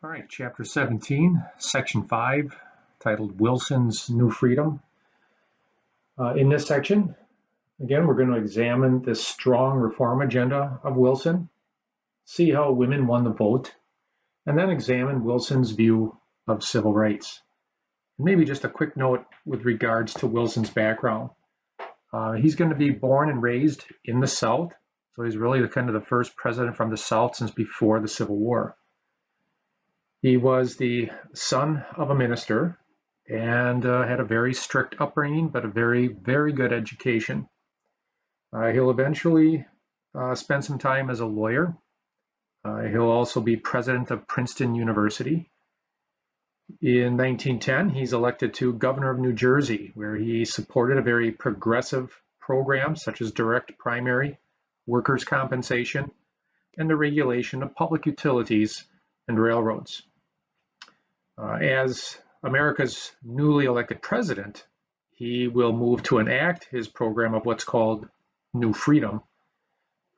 All right, Chapter 17, Section 5, titled Wilson's New Freedom. In this section, again, we're going to examine the strong reform agenda of Wilson, see how women won the vote, and then examine Wilson's view of civil rights. Maybe just a quick note with regards to Wilson's background. He's going to be born and raised in the South, so he's really the first president from the South since before the Civil War. He was the son of a minister and had a very strict upbringing, but a very, very good education. He'll eventually spend some time as a lawyer. He'll also be president of Princeton University. In 1910, he's elected to governor of New Jersey, where he supported a very progressive program such as direct primary, workers' compensation, and the regulation of public utilities and railroads. As America's newly elected president, he will move to enact his program of what's called New Freedom,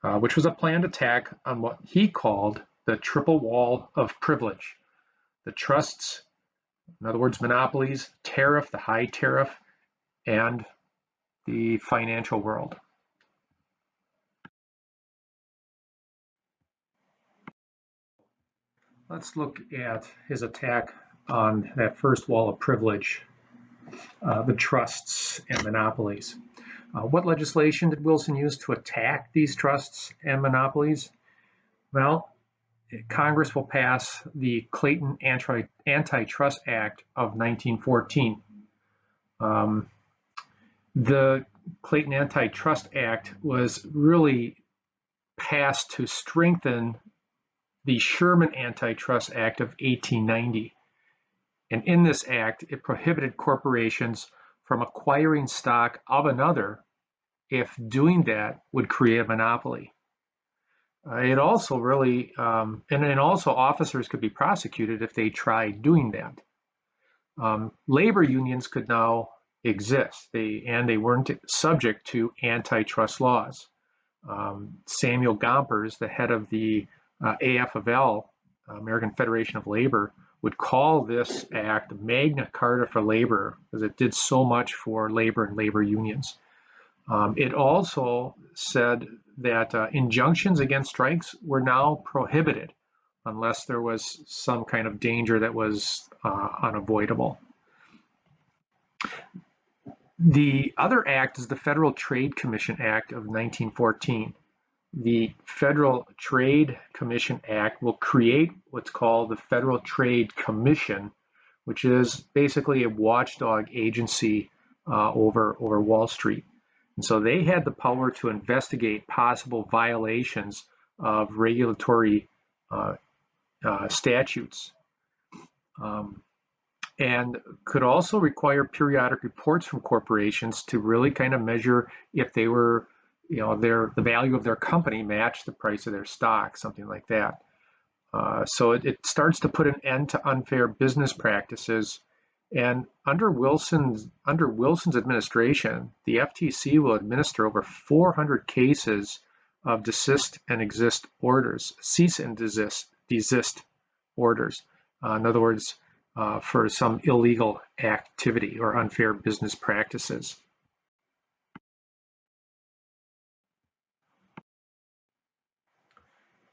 which was a planned attack on what he called the triple wall of privilege: the trusts, in other words, monopolies, tariff, the high tariff, and the financial world. Let's look at his attack on that first wall of privilege, the trusts and monopolies. What legislation did Wilson use to attack these trusts and monopolies? Well, Congress will pass the Clayton Antitrust Act of 1914. The Clayton Antitrust Act was really passed to strengthen the Sherman Antitrust Act of 1890. And in this act, it prohibited corporations from acquiring stock of another if doing that would create a monopoly. It also really, and also officers could be prosecuted if they tried doing that. Labor unions could now exist, and they weren't subject to antitrust laws. Samuel Gompers, the head of the AFL, American Federation of Labor, would call this act Magna Carta for labor because it did so much for labor and labor unions. It also said that injunctions against strikes were now prohibited unless there was some kind of danger that was unavoidable. The other act is the Federal Trade Commission Act of 1914. The Federal Trade Commission Act will create what's called the Federal Trade Commission, which is basically a watchdog agency over Wall Street. And so they had the power to investigate possible violations of regulatory statutes, and could also require periodic reports from corporations to really kind of measure if they were, the value of their company matched the price of their stock, something like that. So it starts to put an end to unfair business practices. And under Wilson's administration, the FTC will administer over 400 cases of cease and desist orders. In other words, for some illegal activity or unfair business practices.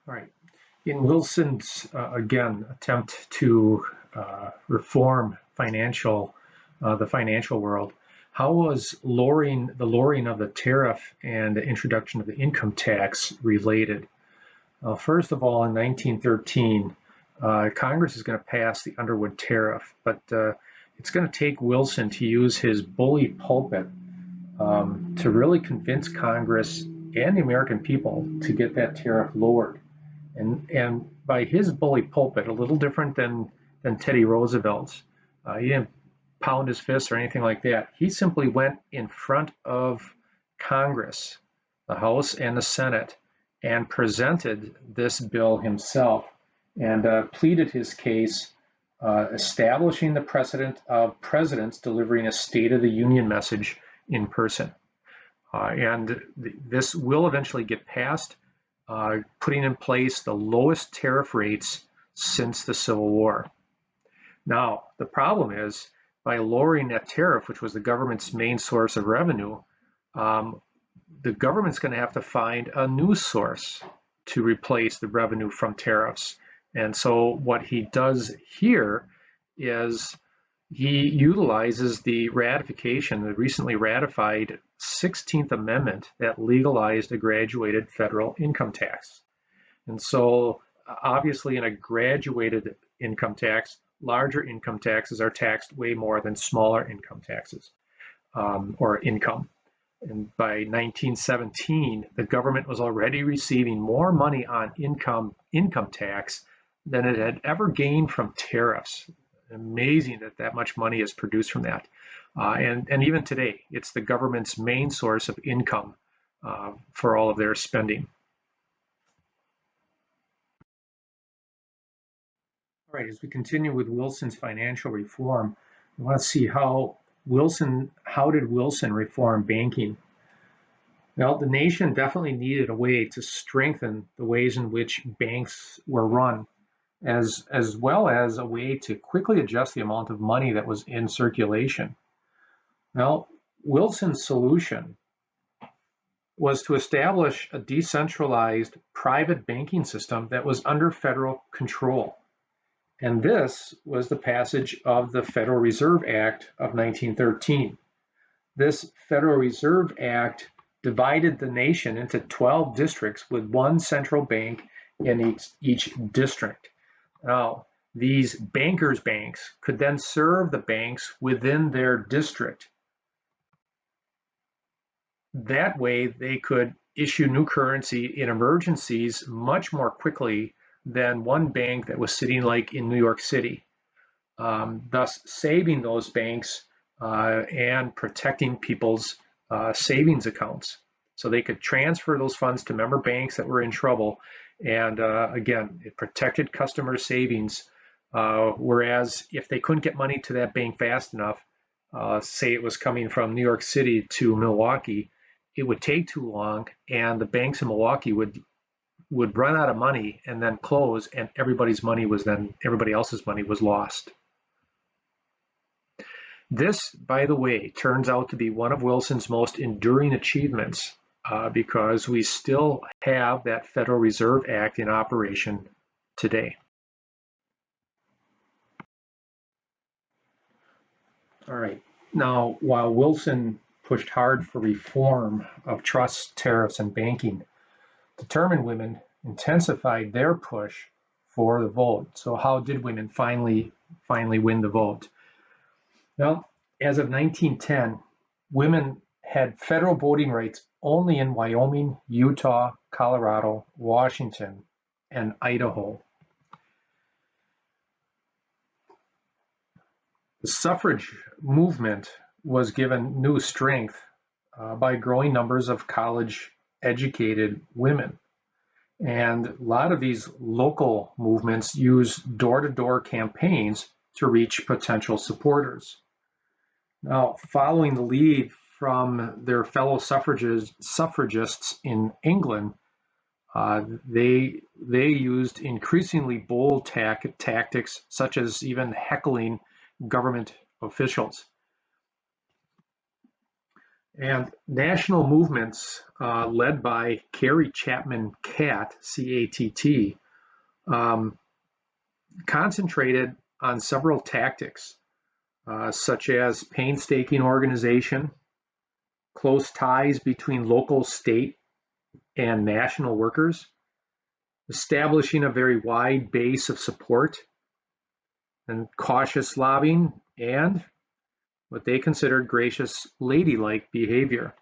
All right. In Wilson's, again, attempt to reform the financial world, how was the lowering of the tariff and the introduction of the income tax related? Well, first of all, in 1913, Congress is going to pass the Underwood tariff, but it's going to take Wilson to use his bully pulpit to really convince Congress and the American people to get that tariff lowered. And by his bully pulpit, a little different than Teddy Roosevelt's. He didn't pound his fist or anything like that. He simply went in front of Congress, the House and the Senate, and presented this bill himself and pleaded his case, establishing the precedent of presidents delivering a State of the Union message in person. This will eventually get passed, putting in place the lowest tariff rates since the Civil War. Now, the problem is, by lowering that tariff, which was the government's main source of revenue, the government's going to have to find a new source to replace the revenue from tariffs. And so what he does here is he utilizes the recently ratified 16th Amendment that legalized a graduated federal income tax. And so obviously in a graduated income tax, larger income taxes are taxed way more than smaller income taxes or income. And by 1917, the government was already receiving more money on income tax than it had ever gained from tariffs. Amazing that much money is produced from that. And even today, it's the government's main source of income for all of their spending. All right, as we continue with Wilson's financial reform, we want to see how did Wilson reform banking? Well, the nation definitely needed a way to strengthen the ways in which banks were run, as well as a way to quickly adjust the amount of money that was in circulation. Well, Wilson's solution was to establish a decentralized private banking system that was under federal control. And this was the passage of the Federal Reserve Act of 1913. This Federal Reserve Act divided the nation into 12 districts with one central bank in each district. Now, these bankers' banks could then serve the banks within their district. That way, they could issue new currency in emergencies much more quickly than one bank that was sitting like in New York City, thus saving those banks and protecting people's savings accounts. So they could transfer those funds to member banks that were in trouble. And again, it protected customer savings. Whereas if they couldn't get money to that bank fast enough, say it was coming from New York City to Milwaukee, it would take too long, and the banks in Milwaukee would run out of money and then close, and everybody else's money was lost. This, by the way, turns out to be one of Wilson's most enduring achievements because we still have that Federal Reserve Act in operation today. All right. Now, while Wilson pushed hard for reform of trusts, tariffs, and banking, determined women intensified their push for the vote. So how did women finally win the vote? Well, as of 1910, women had federal voting rights only in Wyoming, Utah, Colorado, Washington, and Idaho. The suffrage movement was given new strength by growing numbers of college-educated women. And a lot of these local movements use door-to-door campaigns to reach potential supporters. Now, following the lead from their fellow suffragists in England, they used increasingly bold tactics, such as even heckling government officials. And national movements led by Carrie Chapman Catt, C-A-T-T, concentrated on several tactics, such as painstaking organization, close ties between local, state, and national workers, establishing a very wide base of support, and cautious lobbying, and what they considered gracious, ladylike behavior.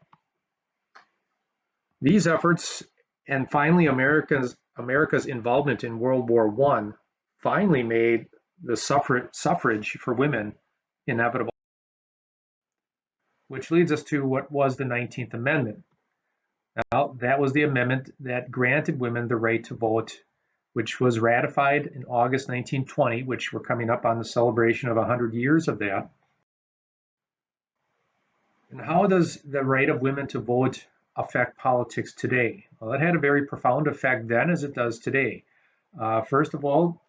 These efforts, and finally America's involvement in World War I, finally made the suffrage for women inevitable. Which leads us to what was the 19th Amendment. Now, that was the amendment that granted women the right to vote, which was ratified in August 1920, which we're coming up on the celebration of 100 years of that. And how does the right of women to vote affect politics today? Well, it had a very profound effect then as it does today. First of all,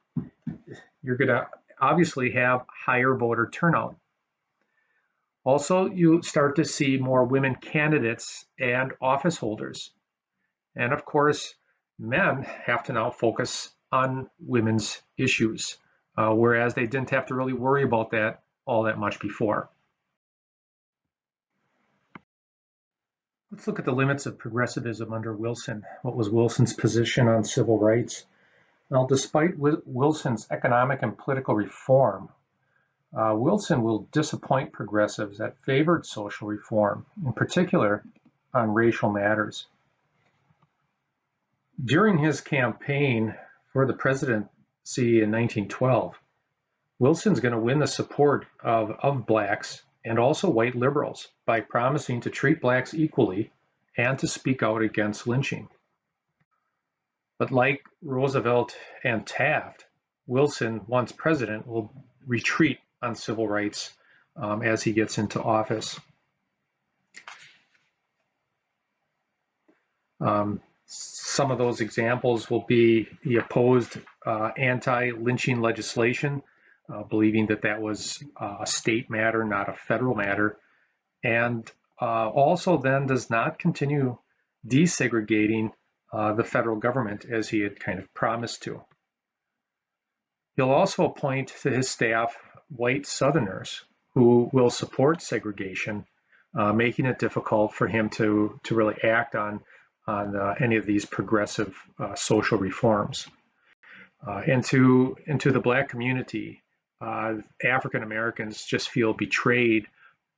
you're going to obviously have higher voter turnout. Also, you start to see more women candidates and office holders. And of course, men have to now focus on women's issues, whereas they didn't have to really worry about that all that much before. Let's look at the limits of progressivism under Wilson. What was Wilson's position on civil rights? Well, despite Wilson's economic and political reform, Wilson will disappoint progressives that favored social reform, in particular on racial matters. During his campaign for the presidency in 1912, Wilson's going to win the support of blacks and also white liberals by promising to treat blacks equally and to speak out against lynching. But like Roosevelt and Taft, Wilson, once president, will retreat on civil rights as he gets into office. Some of those examples will be he opposed anti-lynching legislation, believing that that was a state matter, not a federal matter, and also then does not continue desegregating the federal government as he had kind of promised to. He'll also appoint to his staff white Southerners who will support segregation, making it difficult for him to really act on any of these progressive social reforms. Into the Black community, African Americans just feel betrayed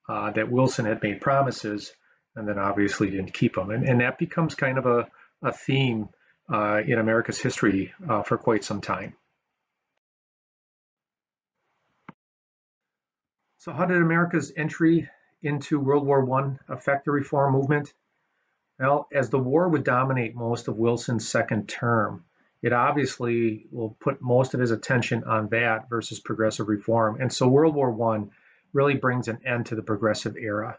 that Wilson had made promises and then obviously didn't keep them. And that becomes kind of a theme in America's history for quite some time. So how did America's entry into World War I affect the reform movement? Well, as the war would dominate most of Wilson's second term, it obviously will put most of his attention on that versus progressive reform. And so World War I really brings an end to the progressive era.